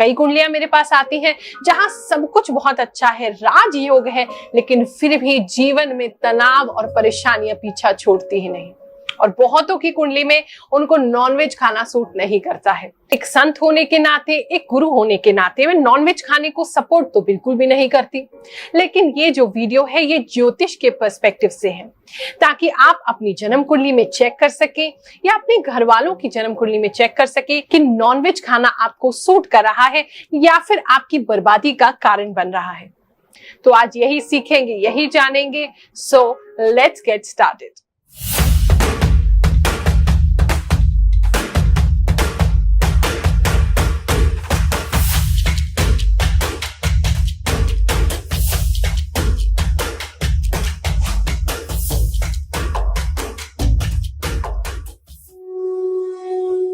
कई कुंडलियां मेरे पास आती हैं जहां सब कुछ बहुत अच्छा है, राजयोग है, लेकिन फिर भी जीवन में तनाव और परेशानियां पीछा छोड़ती ही नहीं। और बहुतों की कुंडली में उनको नॉनवेज खाना सूट नहीं करता है। एक संत होने के नाते, एक गुरु होने के नाते मैं नॉनवेज खाने को सपोर्ट तो बिल्कुल भी नहीं करती, लेकिन ये जो वीडियो है ये ज्योतिष के पर्सपेक्टिव से है, ताकि आप अपनी जन्म कुंडली में चेक कर सके या अपने घर वालों की जन्म कुंडली में चेक कर सके कि नॉनवेज खाना आपको सूट कर रहा है या फिर आपकी बर्बादी का कारण बन रहा है। तो आज यही सीखेंगे, यही जानेंगे। So let's get started.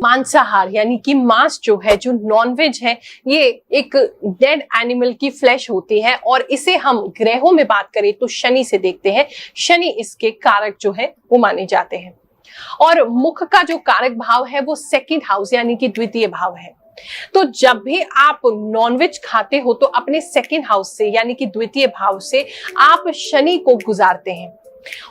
मांसाहार यानी कि मांस जो है, जो नॉनवेज है, ये एक डेड एनिमल की फ्लैश होती है और इसे हम ग्रहों में बात करें तो शनि से देखते हैं। शनि इसके कारक जो है वो माने जाते हैं और मुख का जो कारक भाव है वो सेकंड हाउस यानी कि द्वितीय भाव है। तो जब भी आप नॉनवेज खाते हो तो अपने सेकंड हाउस से यानी कि द्वितीय भाव से आप शनि को गुजारते हैं।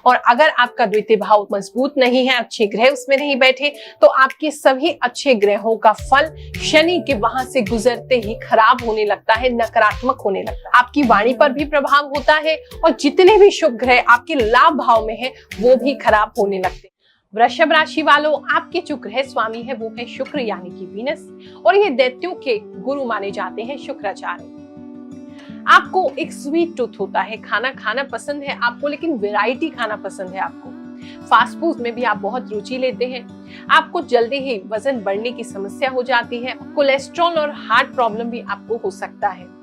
और अगर आपका द्वितीय भाव मजबूत नहीं है, अच्छे ग्रह उसमें नहीं बैठे, तो आपके सभी अच्छे ग्रहों का फल शनि के वहां से गुजरते ही खराब होने लगता है, नकारात्मक होने लगता है। आपकी वाणी पर भी प्रभाव होता है और जितने भी शुभ ग्रह आपके लाभ भाव में है वो भी खराब होने लगते हैं। वृषभ राशि वालों, आपके जो ग्रह स्वामी है वो है शुक्र यानी कि वीनस, और ये दैत्यों के गुरु माने जाते हैं शुक्राचार्य। आपको एक स्वीट टूथ होता है, खाना खाना पसंद है आपको, लेकिन वैरायटी खाना पसंद है आपको। फास्ट फूड में भी आप बहुत रुचि लेते हैं। आपको जल्दी ही वजन बढ़ने की समस्या हो जाती है। कोलेस्ट्रॉल और हार्ट प्रॉब्लम भी आपको हो सकता है।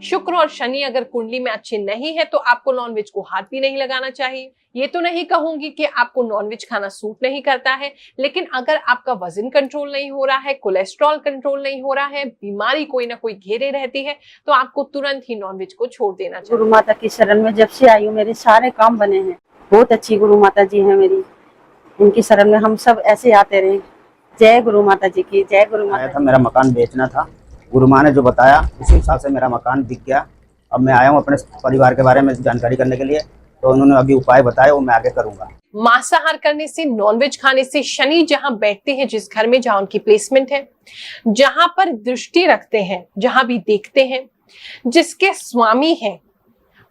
शुक्र और शनि अगर कुंडली में अच्छे नहीं है तो आपको नॉनवेज को हाथ भी नहीं लगाना चाहिए। ये तो नहीं कहूंगी कि आपको नॉनवेज खाना सूट नहीं करता है, लेकिन अगर आपका वजन कंट्रोल नहीं हो रहा है, कोलेस्ट्रॉल कंट्रोल नहीं हो रहा है, बीमारी कोई ना कोई घेरे रहती है, तो आपको तुरंत ही नॉनवेज को छोड़ देना चाहिए। गुरु माता की शरण में जब से आई हूँ मेरे सारे काम बने हैं। बहुत अच्छी गुरु माता जी है मेरी, इनकी शरण में हम सब ऐसे आते रहे। जय गुरु माता जी की, जय गुरु माता। मेरा मकान बेचना था, गुरु माँ ने जो बताया उसी हिसाब से मेरा मकान बिक गया। अब मैं आया हूँ अपने परिवार के बारे में जानकारी करने के लिए, तो उन्होंने अभी उपाय बताए वो मैं आगे करूंगा। मांसाहार करने से, नॉनवेज खाने से शनि जहां बैठते हैं, जिस घर में जहां उनकी प्लेसमेंट है, जहां पर दृष्टि रखते हैं, जहां भी देखते हैं, जिसके स्वामी हैं,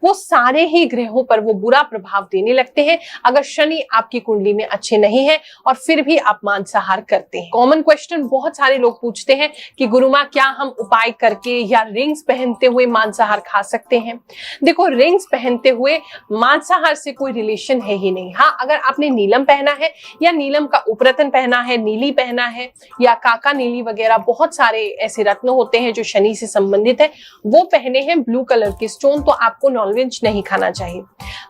वो सारे ही ग्रहों पर वो बुरा प्रभाव देने लगते हैं अगर शनि आपकी कुंडली में अच्छे नहीं है और फिर भी आप मांसाहार करते हैं। कॉमन क्वेश्चन बहुत सारे लोग पूछते हैं कि गुरुमा क्या हम उपाय करके या रिंग्स पहनते हुए मांसाहार खा सकते हैं? देखो, रिंग्स पहनते हुए मांसाहार से कोई रिलेशन है ही नहीं। हाँ, अगर आपने नीलम पहना है या नीलम का उपरतन पहना है, नीली पहना है या काका नीली वगैरह, बहुत सारे ऐसे रत्न होते हैं जो शनि से संबंधित है, वो पहने हैं ब्लू कलर के स्टोन, तो आपको नॉनवेज नहीं खाना चाहिए।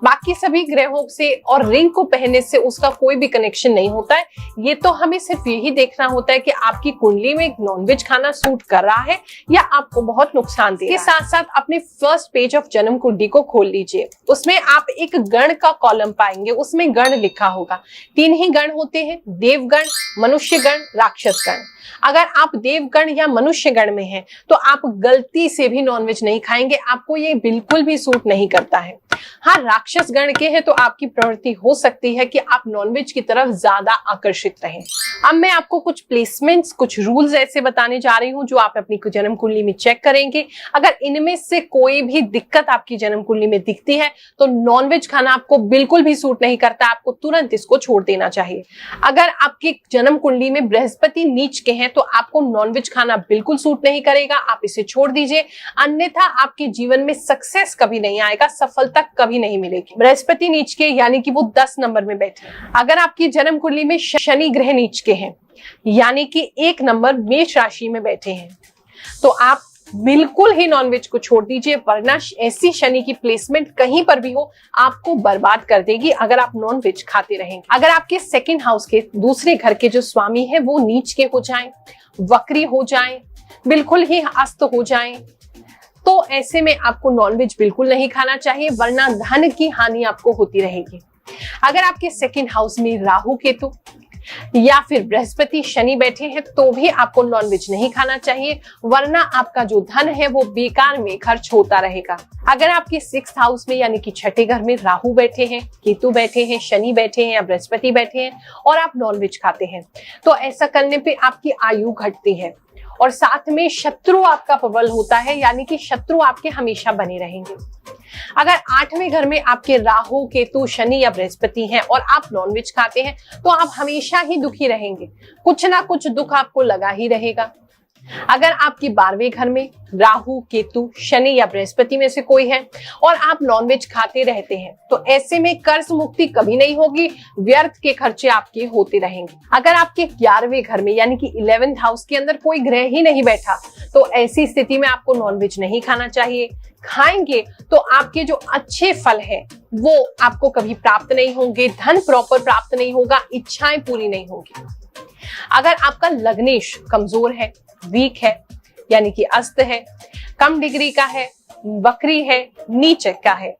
बाकी सभी ग्रहों से और रिंग को पहनने से उसका कोई भी कनेक्शन नहीं होता है। ये तो हमें सिर्फ यही देखना होता है कि आपकी कुंडली में नॉनवेज खाना सूट कर रहा है या आपको बहुत नुकसान दे रहा है। इसके साथ साथ अपने फर्स्ट पेज ऑफ जन्म कुंडली को खोल लीजिए। उसमें आप एक गण का कॉलम पाएंगे, उसमें गण लिखा होगा। 3 ही गण होते हैं, देवगण, मनुष्य गण, राक्षस गण। अगर आप देवगण या मनुष्य गण में हैं तो आप गलती से भी नॉनवेज नहीं खाएंगे, आपको ये बिल्कुल भी सूट नहीं करता है। हाँ, राक्षस गण के हैं तो आपकी प्रवृत्ति हो सकती है कि आप नॉनवेज की तरफ ज्यादा आकर्षित रहें। अब मैं आपको कुछ प्लेसमेंट्स, कुछ रूल्स ऐसे बताने जा रही हूँ जो आप अपनी जन्म कुंडली में चेक करेंगे। अगर इनमें से कोई भी दिक्कत आपकी जन्म कुंडली में दिखती है तो नॉनवेज खाना आपको बिल्कुल भी सूट नहीं करता, आपको तुरंत इसको छोड़ देना चाहिए। अगर आपकी जन्म कुंडली में बृहस्पति नीच के हैं तो आपको नॉनवेज खाना बिल्कुल सूट नहीं करेगा, आप इसे छोड़ दीजिए, अन्यथा आपके जीवन में सक्सेस कभी नहीं आएगा, सफलता कभी नहीं मिलेगी। बृहस्पति नीच के यानी कि वो 10 नंबर में बैठे। अगर आपकी जन्म कुंडली में शनि ग्रह नीच के हैं यानी कि 1 नंबर मेष राशि में बैठे हैं, तो आप बिल्कुल ही नॉनवेज को छोड़ दीजिए, वरना ऐसी शनि की प्लेसमेंट कहीं पर भी हो आपको बर्बाद कर देगी अगर आप नॉनवेज खाते रहेंगे। अगर आपके सेकंड हाउस के दूसरे घर के जो स्वामी है वो नीच के हो जाएं, वक्री हो जाएं, बिल्कुल ही अस्त हो जाएं, तो ऐसे में आपको नॉनवेज बिल्कुल नहीं खाना चाहिए, वरना धन की हानि आपको होती रहेगी। अगर आपके सेकंड हाउस में राहु केतु या फिर बृहस्पति शनि बैठे हैं तो भी आपको नॉनवेज नहीं खाना चाहिए, वरना आपका जो धन है वो बेकार में खर्च होता रहेगा। अगर आपके 6th हाउस में यानी कि छठे घर में राहु बैठे हैं, केतु बैठे हैं, शनि बैठे हैं या बृहस्पति बैठे हैं और आप नॉनवेज खाते हैं तो ऐसा करने पे आपकी आयु घटती है और साथ में शत्रु आपका प्रबल होता है, यानी कि शत्रु आपके हमेशा बने रहेंगे। अगर 8वें घर में आपके राहु, केतु, शनि या बृहस्पति हैं और आप नॉनवेज खाते हैं तो आप हमेशा ही दुखी रहेंगे, कुछ ना कुछ दुख आपको लगा ही रहेगा। अगर आपके 12वें घर में राहु, केतु, शनि या बृहस्पति में से कोई है और आप नॉनवेज खाते रहते हैं तो ऐसे में कर्ज मुक्ति कभी नहीं होगी, व्यर्थ के खर्चे आपके होते रहेंगे। अगर आपके 11वें घर में यानी कि 11th हाउस के अंदर कोई ग्रह ही नहीं बैठा तो ऐसी स्थिति में आपको नॉनवेज नहीं खाना चाहिए। खाएंगे तो आपके जो अच्छे फल है वो आपको कभी प्राप्त नहीं होंगे, धन प्रॉपर प्राप्त नहीं होगा, इच्छाएं पूरी नहीं होगी। अगर आपका लग्नेश कमजोर है, वीक है यानी कि अस्त है, कम डिग्री का है, वक्री है, नीच का है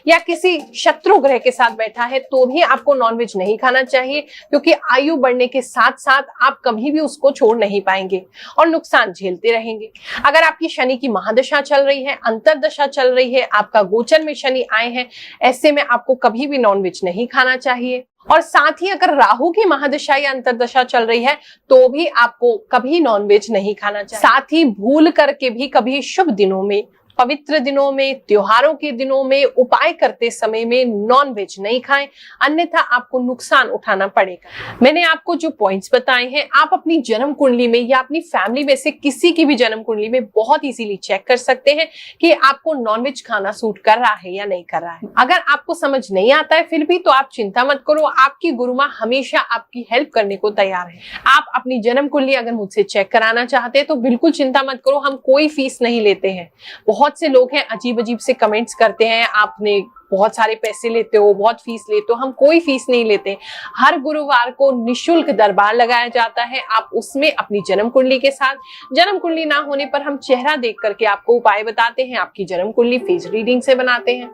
या किसी शत्रु ग्रह के साथ बैठा है तो भी आपको नॉनवेज नहीं खाना चाहिए, क्योंकि आयु बढ़ने के साथ साथ आप कभी भी उसको छोड़ नहीं पाएंगे और नुकसान झेलते रहेंगे। अगर आपकी शनि की महादशा चल रही है, अंतरदशा चल रही है, आपका गोचर में शनि आए हैं, ऐसे में आपको कभी भी नॉनवेज नहीं खाना चाहिए। और साथ ही अगर राहु की महादशा या अंतरदशा चल रही है तो भी आपको कभी नॉनवेज नहीं खाना चाहिए। साथ ही भूल करके भी कभी शुभ दिनों में, पवित्र दिनों में, त्योहारों के दिनों में उपाय करते समय में नॉनवेज नहीं खाएं, अन्यथा आपको नुकसान उठाना पड़ेगा। मैंने आपको जो पॉइंट्स बताए हैं आप अपनी जन्म कुंडली में या अपनी फैमिली में से किसी की भी जन्म कुंडली में बहुत इजीली चेक कर सकते हैं कि आपको नॉनवेज खाना सूट कर रहा है या नहीं कर रहा है। अगर आपको समझ नहीं आता है फिर भी तो आप चिंता मत करो, आपकी गुरु माँ हमेशा आपकी हेल्प करने को तैयार है। आप अपनी जन्म कुंडली अगर मुझसे चेक कराना चाहते हैं तो बिल्कुल चिंता मत करो, हम कोई फीस नहीं लेते हैं। बहुत से लोग हैं अजीब अजीब से कमेंट्स करते हैं, आपने बहुत सारे पैसे लेते हो, बहुत फीस लेते हो। हम कोई फीस नहीं लेते। हर गुरुवार को निशुल्क दरबार लगाया जाता है, आप उसमें अपनी जन्म कुंडली के साथ, जन्म कुंडली ना होने पर हम चेहरा देख करके आपको उपाय बताते हैं, आपकी जन्म कुंडली फेस रीडिंग से बनाते हैं।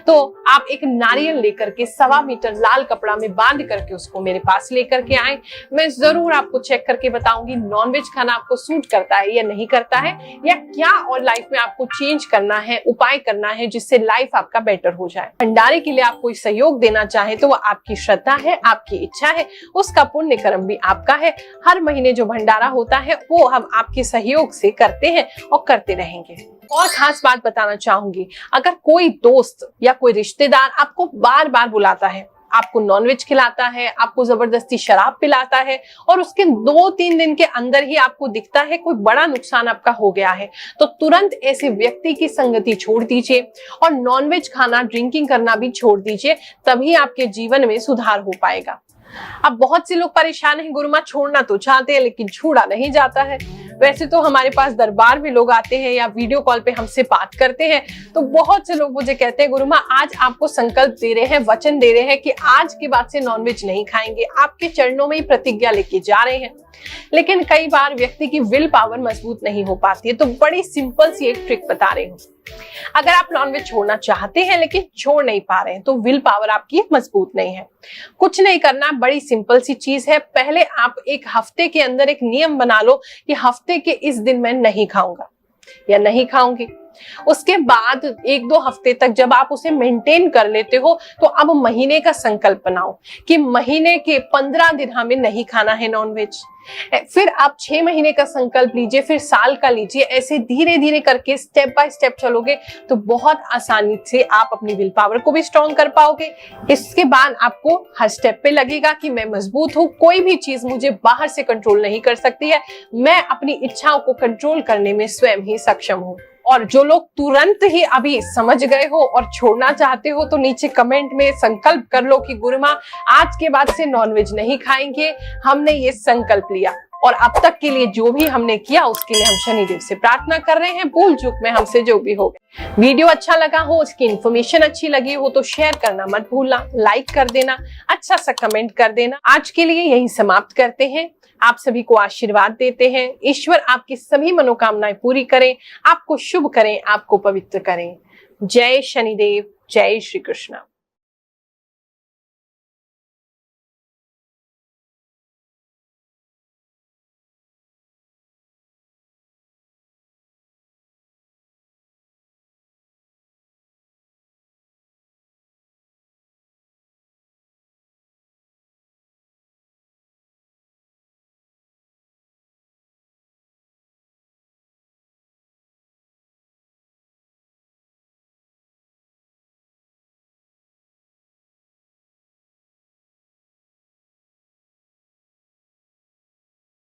तो आप एक नारियल लेकर के 1.25 मीटर लाल कपड़ा में बांध करके उसको मेरे पास लेकर के आए, मैं जरूर आपको चेक करके बताऊंगी नॉनवेज खाना आपको सूट करता है या नहीं करता है, या क्या और लाइफ में आपको चेंज करना है, उपाय करना है जिससे लाइफ आपका बेटर हो जाए। भंडारे के लिए आप कोई सहयोग देना चाहे तो वो आपकी श्रद्धा है, आपकी इच्छा है, उसका पुण्य कर्म भी आपका है। हर महीने जो भंडारा होता है वो हम आपके सहयोग से करते हैं और करते रहेंगे। और खास बात बताना चाहूंगी, अगर कोई दोस्त या कोई रिश्तेदार आपको बार बार बुलाता है, आपको नॉनवेज खिलाता है, आपको जबरदस्ती शराब पिलाता है और उसके 2-3 दिन के अंदर ही आपको दिखता है कोई बड़ा नुकसान आपका हो गया है, तो तुरंत ऐसे व्यक्ति की संगति छोड़ दीजिए और नॉनवेज खाना, ड्रिंकिंग करना भी छोड़ दीजिए, तभी आपके जीवन में सुधार हो पाएगा। अब बहुत से लोग परेशान हैं, गुरुमा छोड़ना तो चाहते हैं लेकिन छोड़ा नहीं जाता है। वैसे तो हमारे पास दरबार में लोग आते हैं या वीडियो कॉल पे हमसे बात करते हैं तो बहुत से लोग मुझे कहते हैं गुरुमा आज आपको संकल्प दे रहे हैं, वचन दे रहे हैं कि आज के बाद से नॉनवेज नहीं खाएंगे, आपके चरणों में ही प्रतिज्ञा लेके जा रहे हैं। लेकिन कई बार व्यक्ति की विल पावर मजबूत नहीं हो पाती है, तो बड़ी सिंपल सी एक ट्रिक बता रही हूँ। अगर आप नॉनवेज छोड़ना चाहते हैं लेकिन छोड़ नहीं पा रहे हैं तो विल पावर आपकी मजबूत नहीं है। कुछ नहीं करना, बड़ी सिंपल सी चीज है। पहले आप एक हफ्ते के अंदर एक नियम बना लो कि हफ्ते के इस दिन मैं नहीं खाऊंगा या नहीं खाऊंगी। उसके बाद 1-2 हफ्ते तक जब आप उसे मेंटेन कर लेते हो तो अब महीने का संकल्प बनाओ कि महीने के 15 दिन हमें नहीं खाना है नॉनवेज। फिर आप 6 महीने का संकल्प लीजिए, फिर साल का लीजिए। ऐसे धीरे धीरे करके स्टेप बाय स्टेप चलोगे तो बहुत आसानी से आप अपनी विल पावर को भी स्ट्रॉन्ग कर पाओगे। इसके बाद आपको हर स्टेप पे लगेगा कि मैं मजबूत हूँ, कोई भी चीज मुझे बाहर से कंट्रोल नहीं कर सकती है, मैं अपनी इच्छाओं को कंट्रोल करने में स्वयं ही सक्षम हूँ। और जो लोग तुरंत ही अभी समझ गए हो और छोड़ना चाहते हो तो नीचे कमेंट में संकल्प कर लो कि गुरुमा आज के बाद से नॉनवेज नहीं खाएंगे, हमने ये संकल्प लिया। और अब तक के लिए जो भी हमने किया उसके लिए हम शनिदेव से प्रार्थना कर रहे हैं, भूल चूक में हमसे जो भी हो गया। वीडियो अच्छा लगा हो, उसकी इन्फॉर्मेशन अच्छी लगी हो तो शेयर करना मत भूलना, लाइक कर देना, अच्छा सा कमेंट कर देना। आज के लिए यही समाप्त करते हैं। आप सभी को आशीर्वाद देते हैं। ईश्वर आपकी सभी मनोकामनाएं पूरी करें, आपको शुभ करें, आपको पवित्र करें। जय शनिदेव, जय श्री कृष्ण।